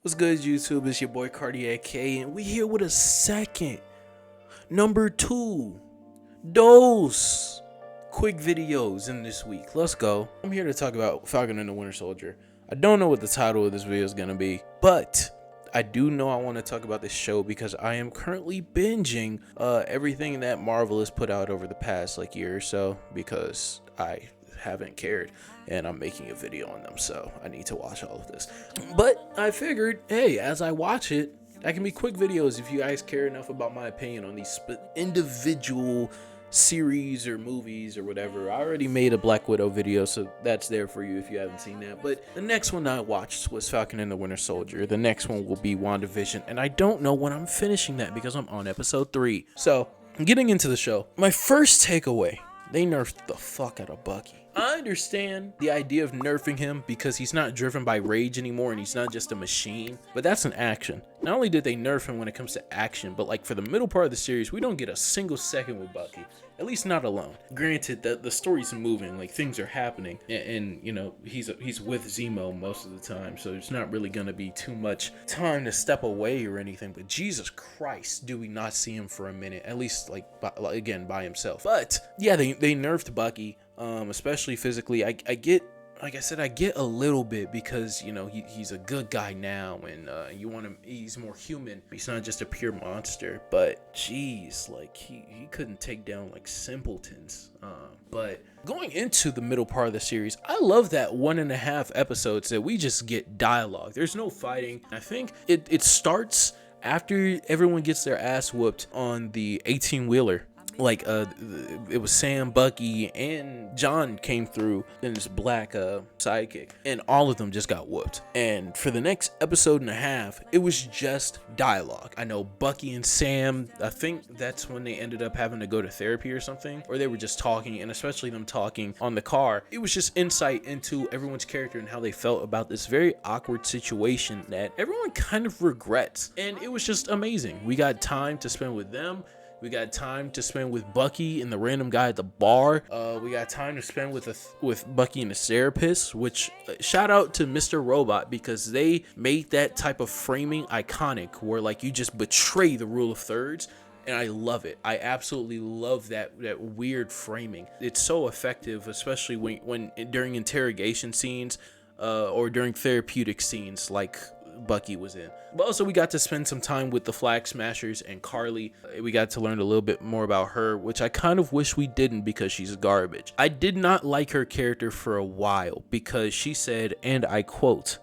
What's good, YouTube? It's your boy Cardiac K, and we here with a second, number 2, dose quick videos in this week. Let's go. I'm here to talk about Falcon and the Winter Soldier. I don't know what the title of this video is gonna be, but I do know I want to talk about this show because I am currently binging everything that Marvel has put out over the past year or so because I haven't cared and I'm making a video on them, so I need to watch all of this. But I figured, hey, as I watch it, that can be quick videos if you guys care enough about my opinion on these individual series or movies or whatever. I already made a Black Widow video, so that's there for you if you haven't seen that. But the next one I watched was Falcon and the Winter Soldier. The next one will be WandaVision, and I don't know when I'm finishing that because I'm on episode 3. So getting into the show, my first takeaway: they nerfed the fuck out of Bucky. I understand the idea of nerfing him because he's not driven by rage anymore and he's not just a machine, but that's an action. Not only did they nerf him when it comes to action, but for the middle part of the series, we don't get a single second with Bucky. At least not alone. Granted that the story's moving, things are happening, and you know, he's with Zemo most of the time, so there's not really gonna be too much time to step away or anything. But Jesus Christ, do we not see him for a minute? At least again by himself. But yeah, they nerfed Bucky, especially physically. I get. Like I said, I get a little bit because, you know, he's a good guy now, and you want him, he's more human. He's not just a pure monster. But geez, he couldn't take down simpletons. But going into the middle part of the series, I love that 1.5 episodes that we just get dialogue. There's no fighting. I think it starts after everyone gets their ass whooped on the 18-wheeler. It was Sam, Bucky, and John came through in this black sidekick, and all of them just got whooped. And for the next episode and a half, it was just dialogue. I know Bucky and Sam, I think that's when they ended up having to go to therapy or something, or they were just talking, and especially them talking on the car. It was just insight into everyone's character and how they felt about this very awkward situation that everyone kind of regrets. And it was just amazing. We got time to spend with them. We got time to spend with Bucky and the random guy at the bar. We got time to spend with Bucky and the therapist, which shout out to Mr. Robot, because they made that type of framing iconic where you just betray the rule of thirds. And I love it. I absolutely love that weird framing. It's so effective, especially when during interrogation scenes or during therapeutic scenes like Bucky was in. But also we got to spend some time with the Flag Smashers and Carly. We got to learn a little bit more about her, which I kind of wish we didn't because she's garbage. I did not like her character for a while because she said, and I quote,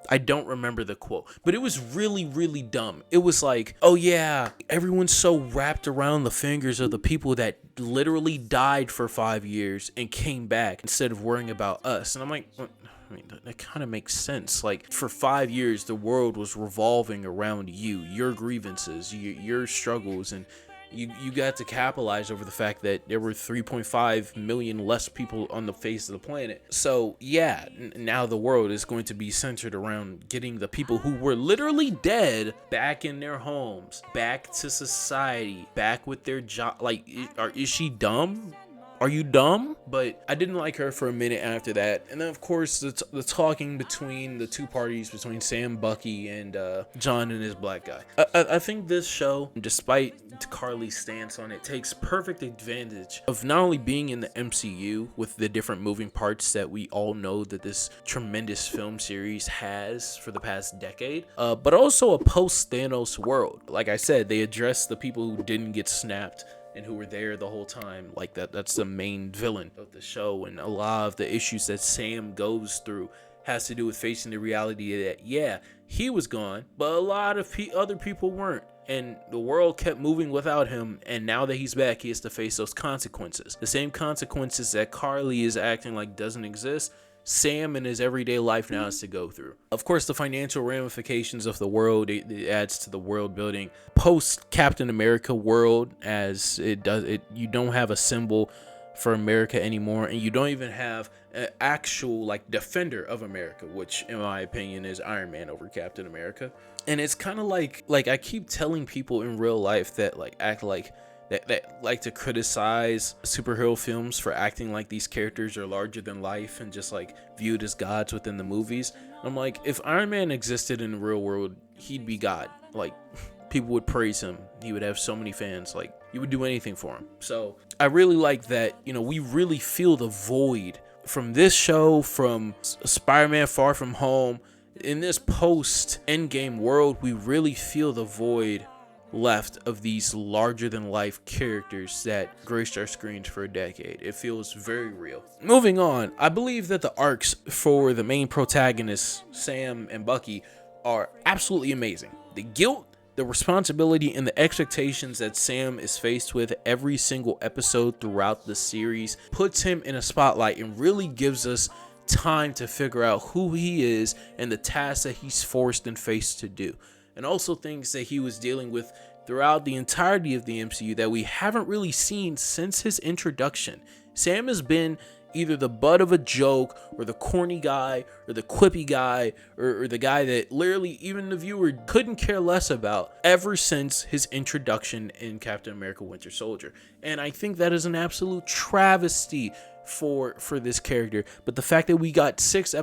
I don't remember the quote, but it was really, really dumb. It was oh yeah, everyone's so wrapped around the fingers of the people that literally died for 5 years and came back instead of worrying about us. And I'm like, I mean, that kind of makes sense. For 5 years, the world was revolving around you, your grievances, your struggles, and you got to capitalize over the fact that there were 3.5 million less people on the face of the planet. So yeah, now the world is going to be centered around getting the people who were literally dead back in their homes, back to society, back with their job. Is she dumb? Are you dumb? But I didn't like her for a minute after that. And then, of course, the talking between the two parties, between Sam, Bucky, and John and his black guy. I think this show, despite Carly's stance on it, takes perfect advantage of not only being in the MCU with the different moving parts that we all know that this tremendous film series has for the past decade, but also a post-Thanos world. Like I said, they address the people who didn't get snapped and who were there the whole time. That's the main villain of the show, and a lot of the issues that Sam goes through has to do with facing the reality that yeah, he was gone, but a lot of other people weren't, and the world kept moving without him, and now that he's back, he has to face those consequences, the same consequences that Carly is acting like doesn't exist. Sam in his everyday life now has to go through. Of course, the financial ramifications of the world, it adds to the world building. Post Captain America world, as you don't have a symbol for America anymore, and you don't even have an actual defender of America, which in my opinion is Iron Man over Captain America. And it's kind of like I keep telling people in real life that act that like to criticize superhero films for acting like these characters are larger than life and just viewed as gods within the movies. I'm like, if Iron Man existed in the real world, he'd be God. Like, people would praise him. He would have so many fans. Like, you would do anything for him. So I really like that, you know, we really feel the void from this show, from Spider-Man Far From Home. In this post-Endgame world, we really feel the void left of these larger-than-life characters that graced our screens for a decade. It feels very real. Moving on, I believe that the arcs for the main protagonists, Sam and Bucky, are absolutely amazing. The guilt, the responsibility, and the expectations that Sam is faced with every single episode throughout the series puts him in a spotlight and really gives us time to figure out who he is and the tasks that he's forced and faced to do, and also things that he was dealing with throughout the entirety of the MCU that we haven't really seen since his introduction. Sam has been either the butt of a joke, or the corny guy, or the quippy guy, or the guy that literally even the viewer couldn't care less about ever since his introduction in Captain America Winter Soldier. And I think that is an absolute travesty for this character. But the fact that we got 6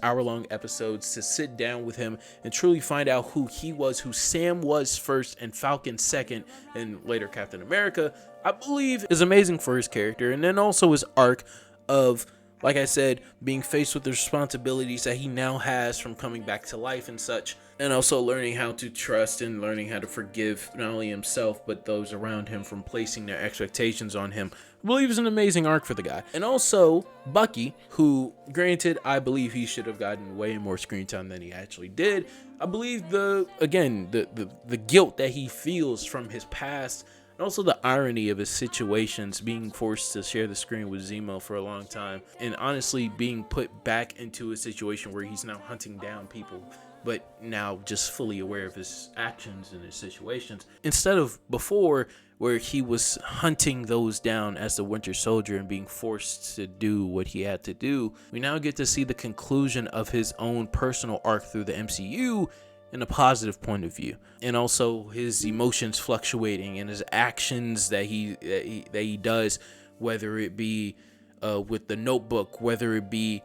hour-long episodes to sit down with him and truly find out who he was, who Sam was first and Falcon second, and later Captain America, I believe is amazing for his character. And then also his arc of, like I said, being faced with the responsibilities that he now has from coming back to life and such, and also learning how to trust and learning how to forgive not only himself but those around him from placing their expectations on him. I believe is an amazing arc for the guy. And also Bucky, who, granted, I believe he should have gotten way more screen time than he actually did. I believe the guilt that he feels from his past, and also the irony of his situations, being forced to share the screen with Zemo for a long time, and honestly being put back into a situation where he's now hunting down people, but now just fully aware of his actions and his situations, instead of before where he was hunting those down as the Winter Soldier and being forced to do what he had to do. We now get to see the conclusion of his own personal arc through the MCU in a positive point of view, and also his emotions fluctuating and his actions that he does, whether it be with the Notebook, whether it be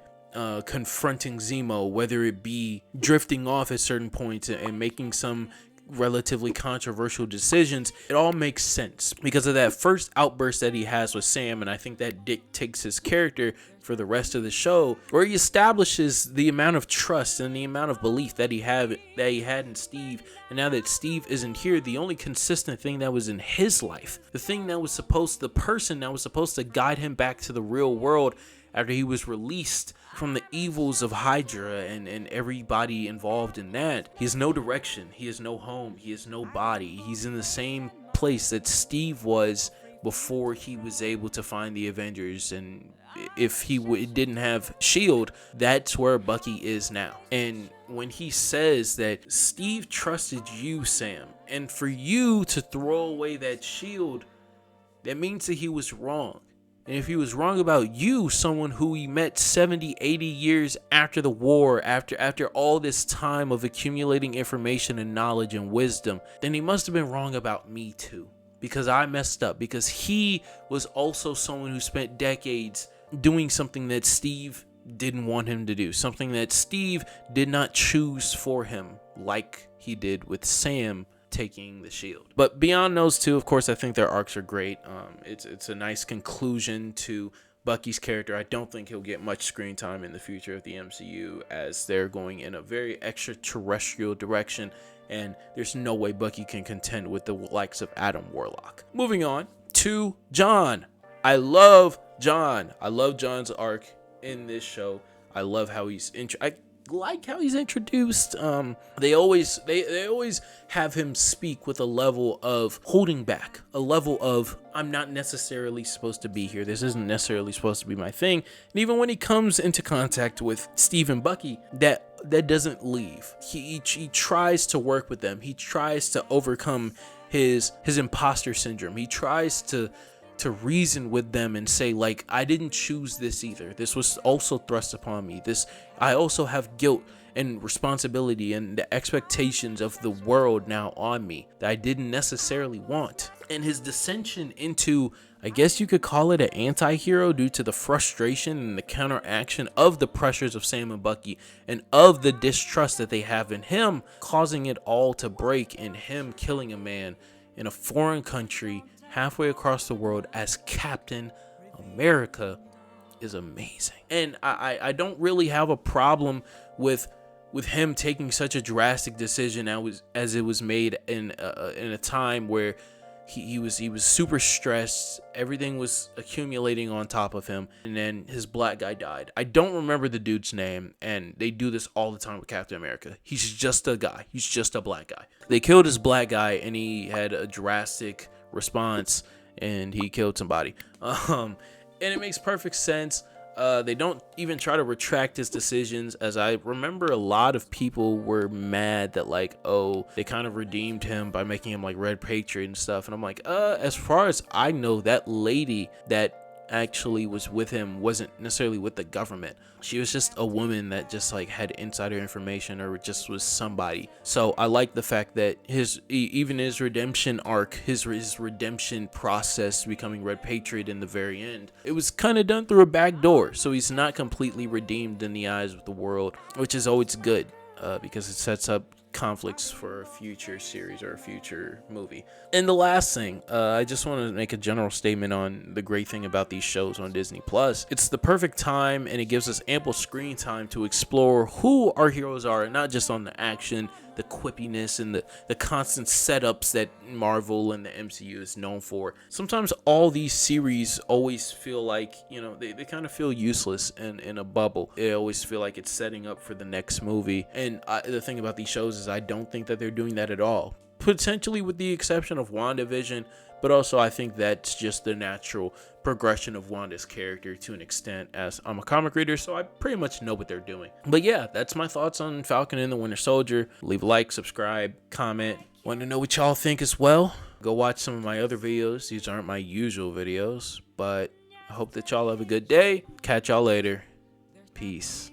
confronting Zemo, whether it be drifting off at certain points and making some relatively controversial decisions. It all makes sense because of that first outburst that he has with Sam, and I think that dictates his character for the rest of the show, where he establishes the amount of trust and the amount of belief that he had in Steve. And now that Steve isn't here, the only consistent thing that was in his life, the person that was supposed to guide him back to the real world after he was released from the evils of Hydra and everybody involved in that. He has no direction, he has no home, he has no body. He's in the same place that Steve was before he was able to find the Avengers, and if he didn't have S.H.I.E.L.D., that's where Bucky is now. And when he says that Steve trusted you, Sam, and for you to throw away that shield, that means that he was wrong. And if he was wrong about you, someone who he met 70, 80 years after the war, after all this time of accumulating information and knowledge and wisdom, then he must have been wrong about me too. Because I messed up. Because he was also someone who spent decades doing something that Steve didn't want him to do. Something that Steve did not choose for him, like he did with Sam taking the shield. But beyond those two, of course, I think their arcs are great. It's a nice conclusion to Bucky's character. I don't think he'll get much screen time in the future of the MCU, as they're going in a very extraterrestrial direction, and there's no way Bucky can contend with the likes of Adam Warlock. Moving on to John. I love John. I love John's arc in this show. I love how he's like how he's introduced. They always have him speak with a level of holding back, a level of, I'm not necessarily supposed to be here, this isn't necessarily supposed to be my thing. And even when he comes into contact with Steve and Bucky, that doesn't leave. He tries to work with them. He tries to overcome his imposter syndrome. He tries to reason with them and say, like, I didn't choose this either. This was also thrust upon me. I also have guilt and responsibility and the expectations of the world now on me that I didn't necessarily want. And his dissension into I guess you could call it an anti-hero due to the frustration and the counteraction of the pressures of Sam and Bucky and of the distrust that they have in him, causing it all to break and him killing a man in a foreign country halfway across the world as Captain America is amazing. And I don't really have a problem with him taking such a drastic decision as it was made in a time where he was super stressed. Everything was accumulating on top of him, and then his black guy died. I don't remember the dude's name, and they do this all the time with Captain America. He's just a guy. He's just a black guy. They killed his black guy, and he had a drastic response, and he killed somebody. And it makes perfect sense. They don't even try to retract his decisions, as I remember a lot of people were mad that, like, oh, they kind of redeemed him by making him like Red Patriot and stuff. And I'm like, as far as I know, that lady that actually was with him wasn't necessarily with the government. She was just a woman that just like had insider information, or just was somebody. So I like the fact that even his redemption arc, his redemption process, becoming Red Patriot in the very end, it was kind of done through a back door. So he's not completely redeemed in the eyes of the world, which is always good, because it sets up conflicts for a future series or a future movie. And the last thing, I just want to make a general statement on the great thing about these shows on Disney Plus. It's the perfect time, and it gives us ample screen time to explore who our heroes are, not just on the action, the quippiness, and the constant setups that Marvel and the MCU is known for. Sometimes all these series always feel like, they kind of feel useless and in a bubble. They always feel like it's setting up for the next movie. And the thing about these shows is I don't think that they're doing that at all. Potentially with the exception of WandaVision, but also I think that's just the natural progression of Wanda's character to an extent, as I'm a comic reader, so I pretty much know what they're doing. But yeah, that's my thoughts on Falcon and the Winter Soldier. Leave a like, subscribe, comment. Want to know what y'all think as well? Go watch some of my other videos. These aren't my usual videos, but I hope that y'all have a good day. Catch y'all later. Peace.